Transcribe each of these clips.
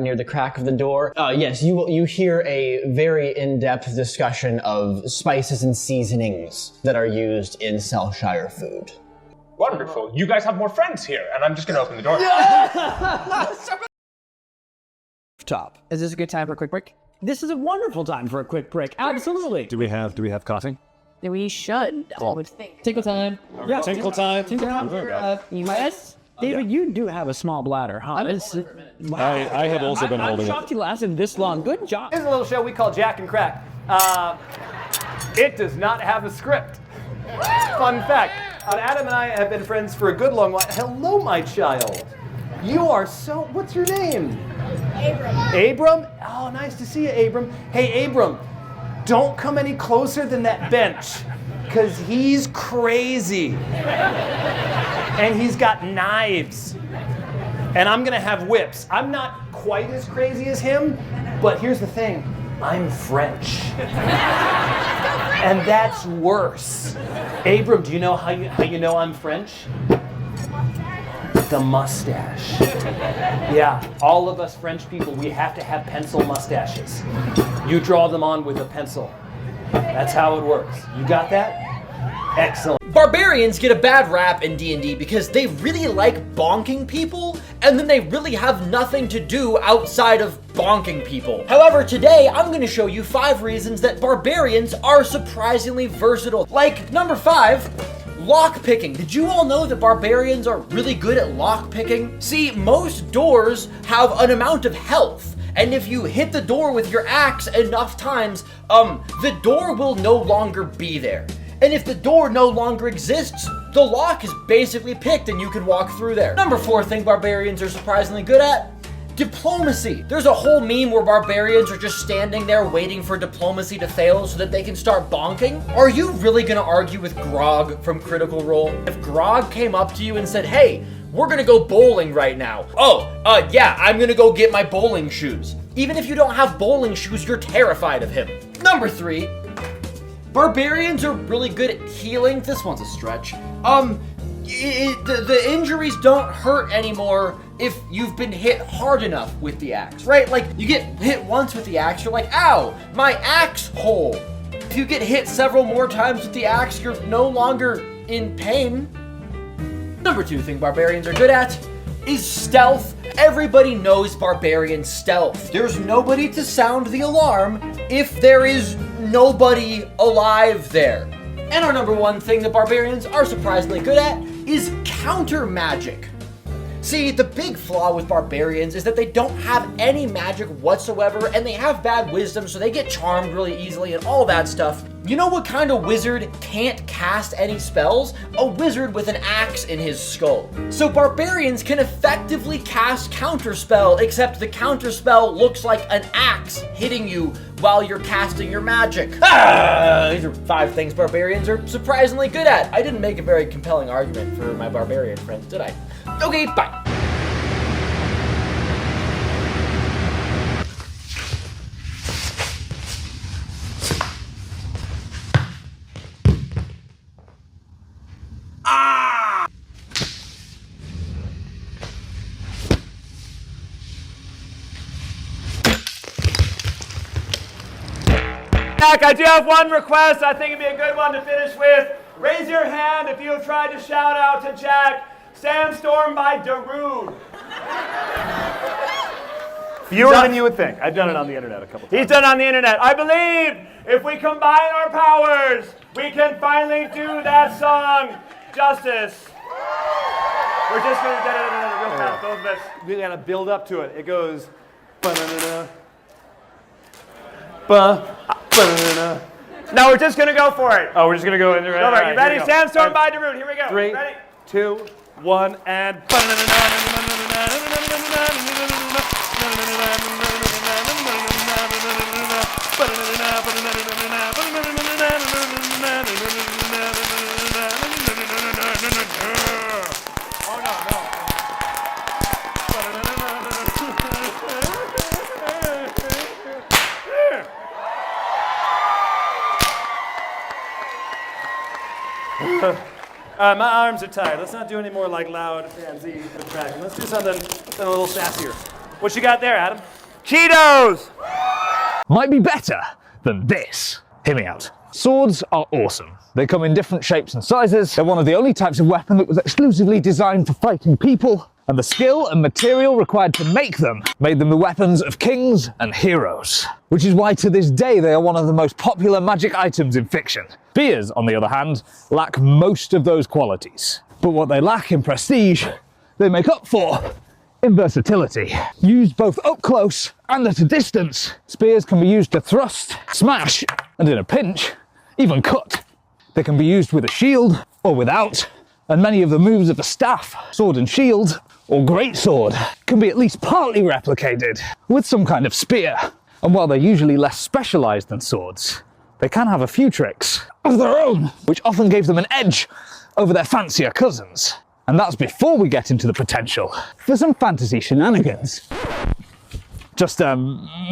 near the crack of the door. Yes, you hear a very in-depth discussion of spices and seasonings that are used in Selshire food. Wonderful. You guys have more friends here, and I'm just gonna open the door. Top. Is this a good time for a quick break? This is a wonderful time for a quick break. Absolutely. Do we have coffee? We should. I would think. Tinkle time. Yeah, Tinkle time. Yes. David, you do have a small bladder, huh? Wow. I have also been holding I'm shocked you lasted this long. Good job. Here's a little show we call Jack and Crack. It does not have a script. Fun fact. Adam and I have been friends for a good long while. Hello, my child. You are so... What's your name? Abram. Abram? Oh, nice to see you, Abram. Hey, Abram, don't come any closer than that bench, because he's crazy. And he's got knives. And I'm going to have whips. I'm not quite as crazy as him, but here's the thing. I'm French. And that's worse. Abram, do you know how you know I'm French? The mustache. Yeah, all of us French people, we have to have pencil mustaches. You draw them on with a pencil. That's how it works. You got that? Excellent. Barbarians get a bad rap in D&D because they really like bonking people, and then they really have nothing to do outside of bonking people. However, today I'm going to show you 5 reasons that barbarians are surprisingly versatile. Like, number 5, lockpicking. Did you all know that barbarians are really good at lockpicking? See, most doors have an amount of health, and if you hit the door with your axe enough times, the door will no longer be there. And if the door no longer exists, the lock is basically picked and you can walk through there. Number 4 thing barbarians are surprisingly good at: diplomacy. There's a whole meme where barbarians are just standing there waiting for diplomacy to fail so that they can start bonking. Are you really gonna argue with Grog from Critical Role? If Grog came up to you and said, hey, we're gonna go bowling right now. Yeah, I'm gonna go get my bowling shoes. Even if you don't have bowling shoes, you're terrified of him. Number 3, barbarians are really good at healing. This one's a stretch. The injuries don't hurt anymore if you've been hit hard enough with the axe, right? Like, you get hit once with the axe, you're like, ow, my axe hole. If you get hit several more times with the axe, you're no longer in pain. Number 2 thing barbarians are good at is stealth. Everybody knows barbarian stealth. There's nobody to sound the alarm if there is nobody alive there. And our number 1 thing that barbarians are surprisingly good at is counter magic. See, the big flaw with barbarians is that they don't have any magic whatsoever, and they have bad wisdom, so they get charmed really easily and all that stuff. You know what kind of wizard can't cast any spells? A wizard with an axe in his skull. So barbarians can effectively cast counterspell, except the counterspell looks like an axe hitting you while you're casting your magic. These are 5 things barbarians are surprisingly good at. I didn't make a very compelling argument for my barbarian friends, did I? Okay, bye. Jack, I do have one request. I think it'd be a good one to finish with. Raise your hand if you have tried to shout out to Jack, Sandstorm by Darude. Fewer than you would think. I've done it on the internet a couple times. He's done it on the internet. I believe if we combine our powers, we can finally do that song justice. We're just going to do it real fast, both of us. We got to build up to it. It goes, ba-na-na-na, ba-na-na. No, we're just going to go for it. Oh, we're just going to go in there. All right, you ready? Sandstorm by Darude. Here we go. 3, ready? 2, 1, and my arms are tired. Let's not do any more like loud, fancy tracking. Let's do something a little sassier. What you got there, Adam? Cheetos! Might be better than this. Hear me out. Swords are awesome. They come in different shapes and sizes. They're one of the only types of weapon that was exclusively designed for fighting people, and the skill and material required to make them made them the weapons of kings and heroes. Which is why to this day they are one of the most popular magic items in fiction. Spears, on the other hand, lack most of those qualities. But what they lack in prestige, they make up for in versatility. Used both up close and at a distance, spears can be used to thrust, smash, and in a pinch, even cut. They can be used with a shield or without, and many of the moves of a staff, sword and shield, or greatsword can be at least partly replicated with some kind of spear. And while they're usually less specialized than swords, they can have a few tricks of their own, which often gave them an edge over their fancier cousins. And that's before we get into the potential for some fantasy shenanigans. Just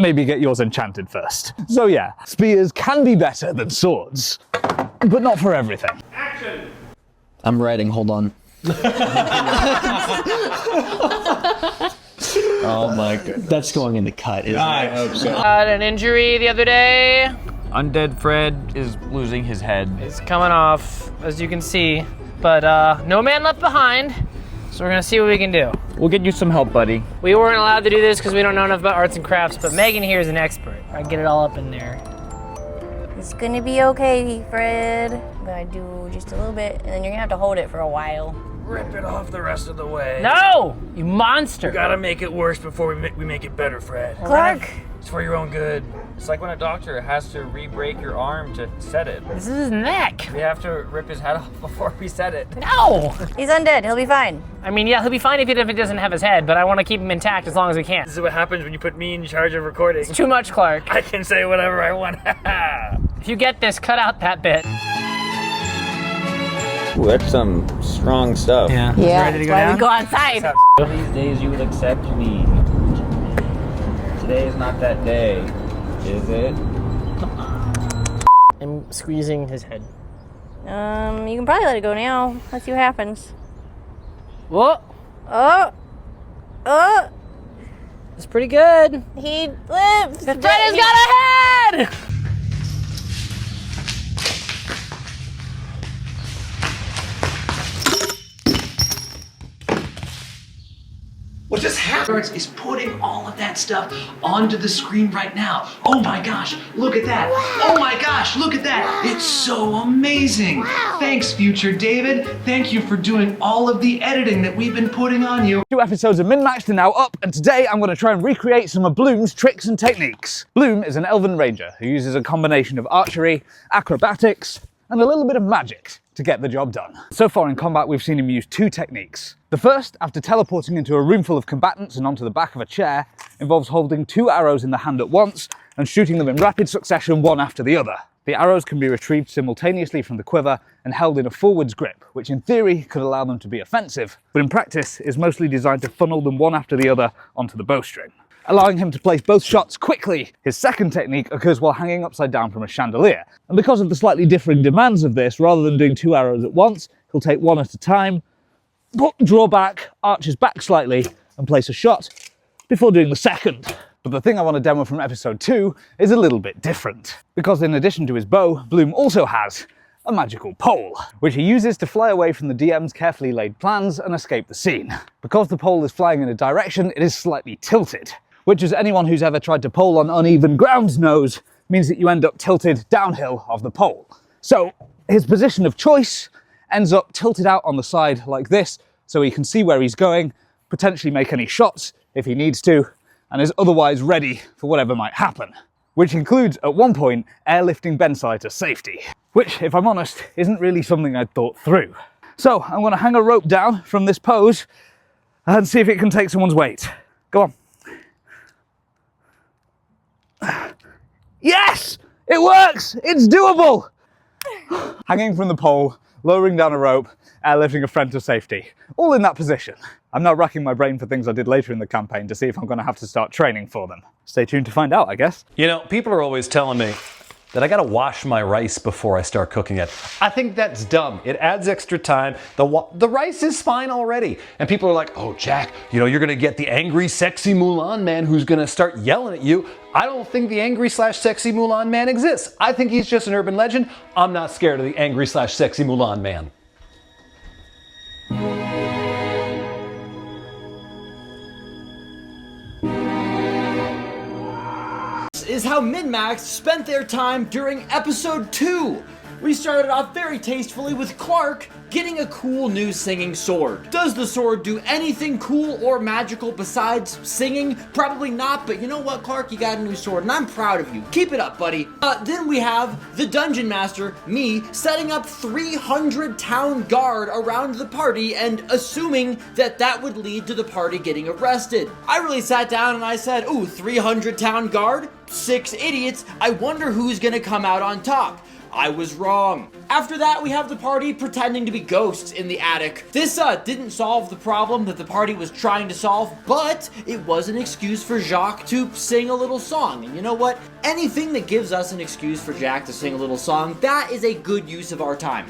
maybe get yours enchanted first. So yeah, spears can be better than swords, but not for everything. Action! I'm writing, hold on. Oh my god. That's going in the cut, isn't it? I hope so. Had an injury the other day. Undead Fred is losing his head. It's coming off, as you can see. But no man left behind. So we're gonna see what we can do. We'll get you some help, buddy. We weren't allowed to do this because we don't know enough about arts and crafts, but Megan here is an expert. I get it all up in there. It's gonna be okay, Fred. I'm gonna do just a little bit, and then you're gonna have to hold it for a while. Rip it off the rest of the way. No! You monster! You gotta make it worse before we make it better, Fred. Clark! It's for your own good. It's like when a doctor has to re-break your arm to set it. This is his neck! We have to rip his head off before we set it. No! He's undead, he'll be fine. I mean, yeah, he'll be fine if he doesn't have his head, but I want to keep him intact as long as we can. This is what happens when you put me in charge of recording. It's too much, Clark. I can say whatever I want. If you get this, cut out that bit. Ooh, that's some strong stuff. Yeah. Yeah, Ready to that's go why down? we go outside. These days you will accept me. Today is not that day, is it? I'm squeezing his head. You can probably let it go now. Let's see what happens. Whoa! Oh! That's pretty good. He lives! Fred has got a head! What just happened is putting all of that stuff onto the screen right now. Oh my gosh, look at that. Wow. Oh my gosh, look at that. Wow. It's so amazing. Wow. Thanks, future David. Thank you for doing all of the editing that we've been putting on you. 2 episodes of Min-Maxed are now up, and today I'm going to try and recreate some of Bloom's tricks and techniques. Bloom is an elven ranger who uses a combination of archery, acrobatics, and a little bit of magic to get the job done. So far in combat, we've seen him use 2 techniques. The first, after teleporting into a room full of combatants and onto the back of a chair, involves holding 2 arrows in the hand at once and shooting them in rapid succession one after the other. The arrows can be retrieved simultaneously from the quiver and held in a forwards grip, which in theory could allow them to be offensive, but in practice is mostly designed to funnel them one after the other onto the bowstring, allowing him to place both shots quickly. His second technique occurs while hanging upside down from a chandelier, and because of the slightly differing demands of this, rather than doing 2 arrows at once, he'll take one at a time, draw back, arch his back slightly, and place a shot before doing the second. But the thing I want to demo from episode 2 is a little bit different, because in addition to his bow, Bloom also has a magical pole, which he uses to fly away from the DM's carefully laid plans and escape the scene. Because the pole is flying in a direction, it is slightly tilted, which, as anyone who's ever tried to pole on uneven ground knows, means that you end up tilted downhill of the pole. So his position of choice ends up tilted out on the side like this, so he can see where he's going, potentially make any shots if he needs to, and is otherwise ready for whatever might happen. Which includes, at one point, airlifting Bensai to safety, which, if I'm honest, isn't really something I'd thought through. So I'm going to hang a rope down from this pose and see if it can take someone's weight. Go on. Yes! It works! It's doable! Hanging from the pole, lowering down a rope, airlifting a friend to safety. All in that position. I'm now racking my brain for things I did later in the campaign to see if I'm going to have to start training for them. Stay tuned to find out, I guess. You know, people are always telling me that I gotta wash my rice before I start cooking it. I think that's dumb. It adds extra time. The rice is fine already. And people are like, oh, Jack, you know, you're gonna get the angry, sexy Mulan man who's gonna start yelling at you. I don't think the angry/sexy Mulan man exists. I think he's just an urban legend. I'm not scared of the angry/sexy Mulan man. Is how Min-Max spent their time during episode 2. We started off very tastefully with Clark getting a cool new singing sword. Does the sword do anything cool or magical besides singing? Probably not, but you know what, Clark? You got a new sword, and I'm proud of you. Keep it up, buddy. Then we have the Dungeon Master, me, setting up 300 town guard around the party and assuming that that would lead to the party getting arrested. I really sat down and I said, ooh, 300 town guard? 6 idiots. I wonder who's gonna come out on top. I was wrong. After that, we have the party pretending to be ghosts in the attic. This didn't solve the problem that the party was trying to solve, but it was an excuse for Jacques to sing a little song. And you know what? Anything that gives us an excuse for Jack to sing a little song, that is a good use of our time.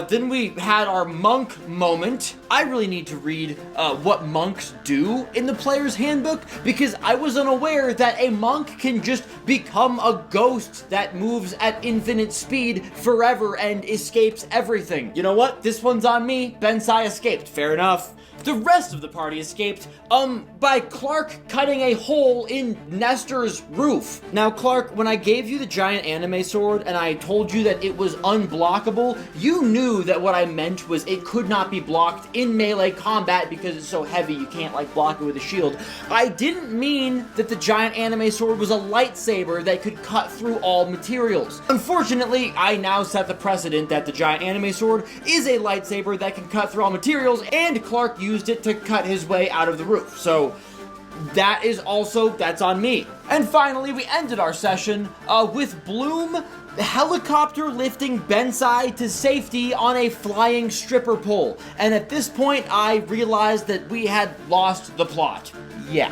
Then we had our monk moment. I really need to read what monks do in the player's handbook because I was unaware that a monk can just become a ghost that moves at infinite speed forever and escapes everything. You know what? This one's on me. Bensai escaped. Fair enough. The rest of the party escaped, by Clark cutting a hole in Nestor's roof. Now, Clark, when I gave you the giant anime sword and I told you that it was unblockable, you knew that what I meant was it could not be blocked in melee combat because it's so heavy you can't, like, block it with a shield. I didn't mean that the giant anime sword was a lightsaber that could cut through all materials. Unfortunately, I now set the precedent that the giant anime sword is a lightsaber that can cut through all materials, and Clark used it to cut his way out of the roof. So that's on me. And finally, we ended our session with Bloom helicopter lifting Bensai to safety on a flying stripper pole. And at this point, I realized that we had lost the plot. Yeah.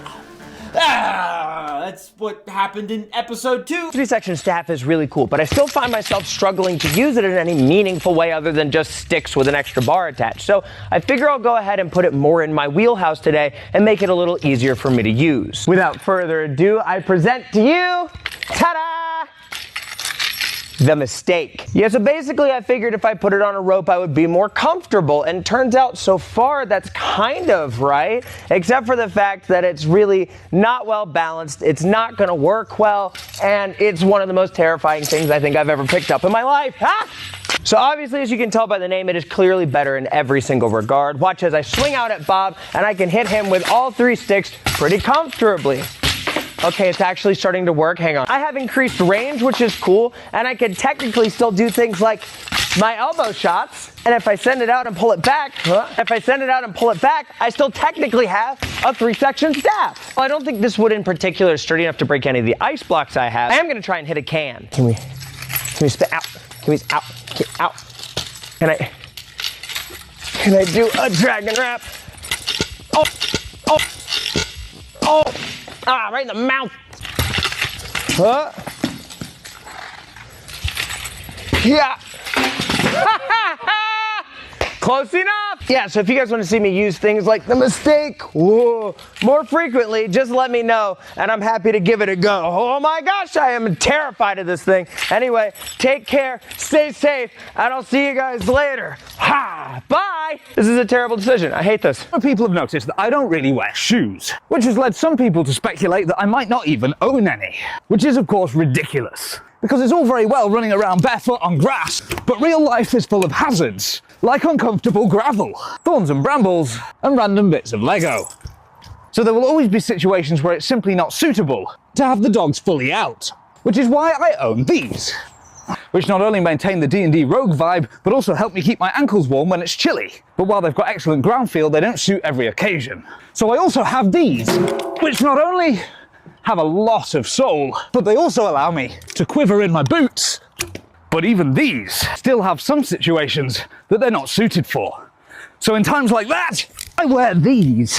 That's what happened in episode 2. Section staff is really cool, but I still find myself struggling to use it in any meaningful way other than just sticks with an extra bar attached. So I figure I'll go ahead and put it more in my wheelhouse today and make it a little easier for me to use. Without further ado, I present to you, ta-da! The mistake. Yeah, so basically I figured if I put it on a rope I would be more comfortable, and turns out so far that's kind of right, except for the fact that it's really not well balanced, it's not gonna work well, and it's one of the most terrifying things I think I've ever picked up in my life. Ah! So obviously, as you can tell by the name, it is clearly better in every single regard. Watch as I swing out at Bob and I can hit him with all 3 sticks pretty comfortably. Okay, it's actually starting to work. Hang on. I have increased range, which is cool, and I can technically still do things like my elbow shots. And if I send it out and pull it back, I still technically have a 3-section staff. Well, I don't think this wood in particular is sturdy enough to break any of the ice blocks I have. I am gonna try and hit a can. Can we spit out? Get out. Can I do a dragon wrap? Right in the mouth. Yeah. Close enough. Yeah, so if you guys want to see me use things like the mistake more frequently, just let me know, and I'm happy to give it a go. Oh my gosh, I am terrified of this thing. Anyway, take care, stay safe, and I'll see you guys later. Bye. This is a terrible decision. I hate this. People have noticed that I don't really wear shoes, which has led some people to speculate that I might not even own any, which is of course ridiculous. Because it's all very well running around barefoot on grass, but real life is full of hazards, like uncomfortable gravel, thorns and brambles, and random bits of Lego. So there will always be situations where it's simply not suitable to have the dogs fully out, which is why I own these, which not only maintain the D&D rogue vibe, but also help me keep my ankles warm when it's chilly. But while they've got excellent ground feel, they don't suit every occasion. So I also have these, which not only have a lot of soul, but they also allow me to quiver in my boots. But even these still have some situations that they're not suited for. So in times like that, I wear these.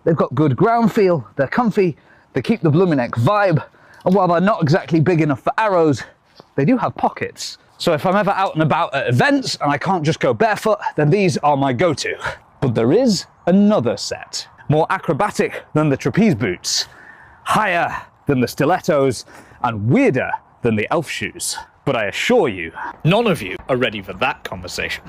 They've got good ground feel, they're comfy, they keep the Bluminek vibe, and while they're not exactly big enough for arrows, they do have pockets. So if I'm ever out and about at events and I can't just go barefoot, then these are my go-to. But there is another set, more acrobatic than the trapeze boots, higher than the stilettos, and weirder than the elf shoes. But I assure you, none of you are ready for that conversation.